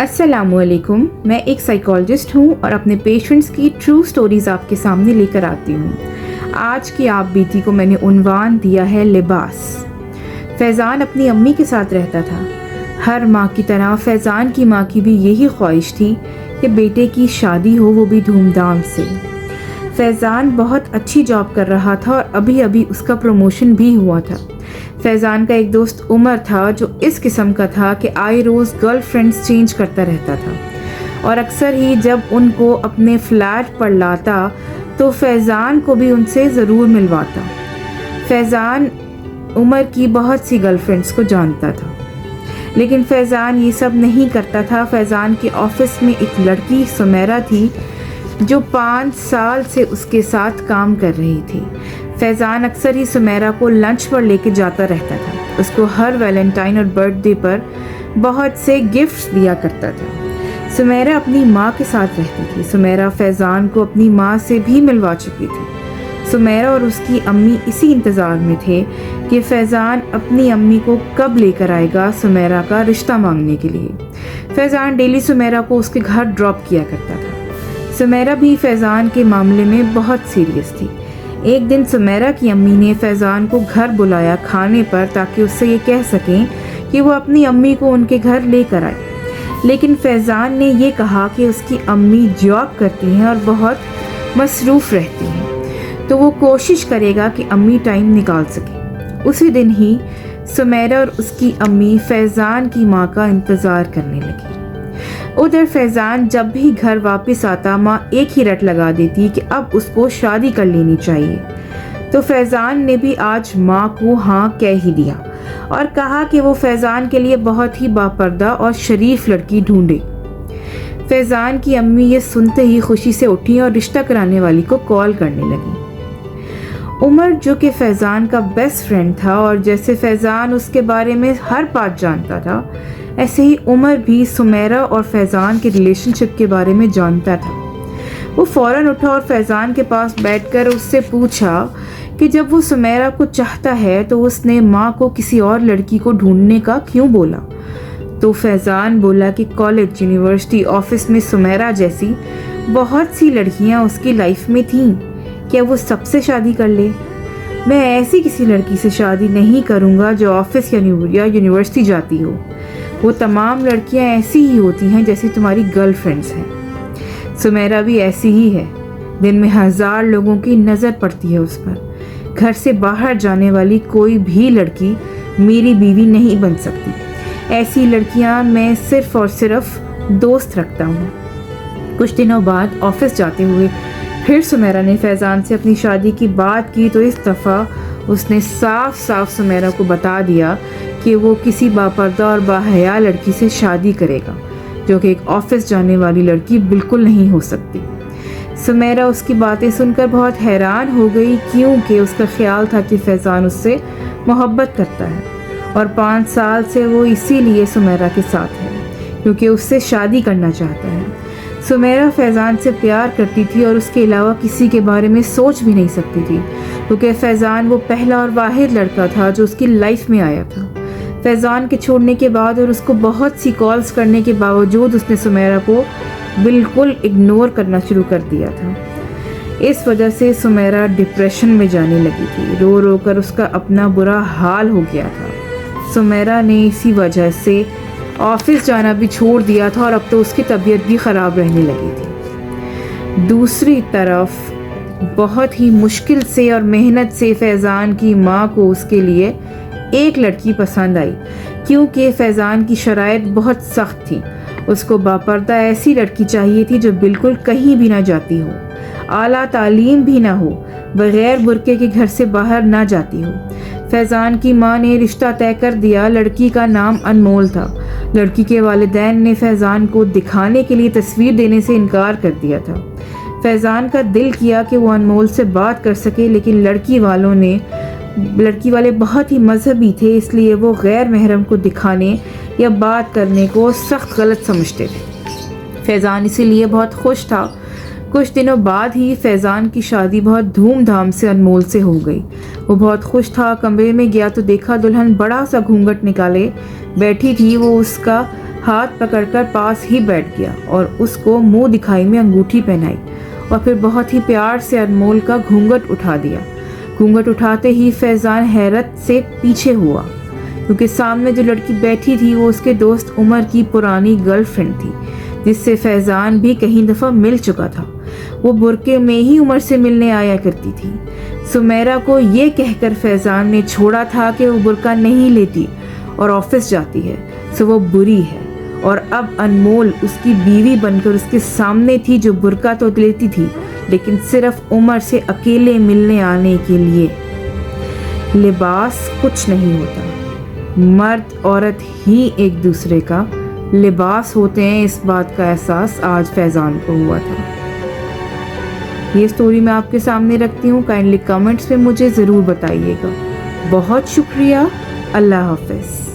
अस्सलाम वालेकुम। मैं एक साइकोलॉजिस्ट हूँ और अपने पेशेंट्स की ट्रू स्टोरीज़ आपके सामने लेकर आती हूँ। आज की आप बीती को मैंने उन्वान दिया है लिबास। फैज़ान अपनी अम्मी के साथ रहता था। हर माँ की तरह फैज़ान की माँ की भी यही ख्वाहिश थी कि बेटे की शादी हो, वो भी धूमधाम से। फैज़ान बहुत अच्छी जॉब कर रहा था और अभी अभी उसका प्रमोशन भी हुआ था। फैज़ान का एक दोस्त उमर था जो इस किस्म का था कि आए रोज़ गर्लफ्रेंड्स चेंज करता रहता था और अक्सर ही जब उनको अपने फ्लैट पर लाता तो फैज़ान को भी उनसे ज़रूर मिलवाता। फैज़ान उमर की बहुत सी गर्लफ्रेंड्स को जानता था, लेकिन फैज़ान ये सब नहीं करता था। फैज़ान के ऑफिस में एक लड़की सुमेरा थी जो 5 साल से उसके साथ काम कर रही थी। फैज़ान अक्सर ही सुमेरा को लंच पर लेके जाता रहता था। उसको हर वैलेंटाइन और बर्थडे पर बहुत से गिफ्ट्स दिया करता था। सुमेरा अपनी माँ के साथ रहती थी। सुमेरा फैज़ान को अपनी माँ से भी मिलवा चुकी थी। सुमेरा और उसकी अम्मी इसी इंतज़ार में थे कि फैज़ान अपनी अम्मी को कब लेकर आएगा सुमेरा का रिश्ता मांगने के लिए। फैज़ान डेली सुमेरा को उसके घर ड्रॉप किया करता था। सुमेरा भी फैज़ान के मामले में बहुत सीरियस थी। एक दिन सुमेरा की अम्मी ने फैज़ान को घर बुलाया खाने पर ताकि उससे ये कह सकें कि वो अपनी अम्मी को उनके घर लेकर आए, लेकिन फैज़ान ने ये कहा कि उसकी अम्मी जॉब करती हैं और बहुत मसरूफ़ रहती हैं, तो वो कोशिश करेगा कि अम्मी टाइम निकाल सके। उसी दिन ही सुमेरा और उसकी अम्मी फैज़ान की माँ का इंतज़ार करने लगी। उधर फैज़ान जब भी घर वापस आता माँ एक ही रट लगा देती कि अब उसको शादी कर लेनी चाहिए। तो फैज़ान ने भी आज माँ को हाँ कह ही दिया और कहा कि वो फैज़ान के लिए बहुत ही बापर्दा और शरीफ लड़की ढूंढे। फैज़ान की अम्मी ये सुनते ही खुशी से उठी और रिश्ता कराने वाली को कॉल करने लगी। उमर जो कि फैज़ान का बेस्ट फ्रेंड था और जैसे फैज़ान उसके बारे में हर बात जानता था, ऐसे ही उमर भी सुमेरा और फैज़ान के रिलेशनशिप के बारे में जानता था। वो फ़ौरन उठा और फैज़ान के पास बैठकर उससे पूछा कि जब वो सुमेरा को चाहता है तो उसने माँ को किसी और लड़की को ढूंढने का क्यों बोला। तो फैज़ान बोला कि कॉलेज, यूनिवर्सिटी, ऑफिस में सुमेरा जैसी बहुत सी लड़कियाँ उसकी लाइफ में थीं, क्या वो सबसे शादी कर ले? मैं ऐसी किसी लड़की से शादी नहीं करूँगा जो ऑफिस या यूनिवर्सिटी जाती हो। वो तमाम लड़कियां ऐसी ही होती हैं जैसे तुम्हारी गर्लफ्रेंड्स हैं। सुमेरा भी ऐसी ही है। दिन में 1000 लोगों की नज़र पड़ती है उस पर। घर से बाहर जाने वाली कोई भी लड़की मेरी बीवी नहीं बन सकती। ऐसी लड़कियां मैं सिर्फ़ और सिर्फ दोस्त रखता हूँ। कुछ दिनों बाद ऑफिस जाते हुए फिर सुमेरा ने फैज़ान से अपनी शादी की बात की, तो इस दफ़ा उसने साफ साफ सुमेरा को बता दिया कि वो किसी बापर्दा और बाहया लड़की से शादी करेगा, जो कि एक ऑफिस जाने वाली लड़की बिल्कुल नहीं हो सकती। सुमेरा उसकी बातें सुनकर बहुत हैरान हो गई, क्योंकि उसका ख्याल था कि फैज़ान उससे मोहब्बत करता है और 5 साल से वो इसीलिए सुमेरा के साथ है क्योंकि उससे शादी करना चाहता है। सुमेरा फैज़ान से प्यार करती थी और उसके अलावा किसी के बारे में सोच भी नहीं सकती थी, क्योंकि फैज़ान वो पहला और वाहिद लड़का था जो उसकी लाइफ में आया था। फैज़ान के छोड़ने के बाद और उसको बहुत सी कॉल्स करने के बावजूद उसने सुमेरा को बिल्कुल इग्नोर करना शुरू कर दिया था। इस वजह से सुमेरा डिप्रेशन में जाने लगी थी। रो रो कर उसका अपना बुरा हाल हो गया था। सुमेरा ने इसी वजह से ऑफिस जाना भी छोड़ दिया था और अब तो उसकी तबीयत भी ख़राब रहने लगी थी। दूसरी तरफ बहुत ही मुश्किल से और मेहनत से फैज़ान की माँ को उसके लिए एक लड़की पसंद आई, क्योंकि फैज़ान की शराइत बहुत सख्त थी। उसको बापर्दा ऐसी लड़की चाहिए थी जो बिल्कुल कहीं भी ना जाती हो, आला तालीम भी ना हो, बग़ैर बुरके के घर से बाहर ना जाती हो। फैज़ान की माँ ने रिश्ता तय कर दिया। लड़की का नाम अनमोल था। लड़की के वालिदैन ने फैज़ान को दिखाने के लिए तस्वीर देने से इनकार कर दिया था। फैज़ान का दिल किया कि वो अनमोल से बात कर सके, लेकिन लड़की वाले बहुत ही मजहबी थे, इसलिए वो गैर महरम को दिखाने या बात करने को सख्त गलत समझते थे। फैज़ान इसीलिए बहुत खुश था। कुछ दिनों बाद ही फैज़ान की शादी बहुत धूमधाम से अनमोल से हो गई। वो बहुत खुश था। कमरे में गया तो देखा दुल्हन बड़ा सा घूंघट निकाले बैठी थी। वो उसका ہاتھ پکڑ کر پاس ہی بیٹھ گیا اور اس کو منہ دکھائی میں انگوٹھی پہنائی اور پھر بہت ہی پیار سے انمول کا گھونگھٹ اٹھا دیا۔ گھونگھٹ اٹھاتے ہی فیضان حیرت سے پیچھے ہوا کیونکہ سامنے جو لڑکی بیٹھی تھی وہ اس کے دوست عمر کی پرانی گرل فرینڈ تھی، جس سے فیضان بھی کئی دفعہ مل چکا تھا۔ وہ برقعے میں ہی عمر سے ملنے آیا کرتی تھی۔ سمیرہ کو یہ کہہ کر فیضان نے چھوڑا تھا کہ وہ برقع نہیں لیتی اور آفس جاتی ہے، سو وہ بری ہے، اور اب انمول اس کی بیوی بن کر اس کے سامنے تھی جو برقع تو لیتی تھی لیکن صرف عمر سے اکیلے ملنے آنے کے لیے۔ لباس کچھ نہیں ہوتا، مرد عورت ہی ایک دوسرے کا لباس ہوتے ہیں، اس بات کا احساس آج فیضان کو ہوا تھا۔ یہ سٹوری میں آپ کے سامنے رکھتی ہوں، کائنڈلی کمنٹس میں مجھے ضرور بتائیے گا۔ بہت شکریہ، اللہ حافظ۔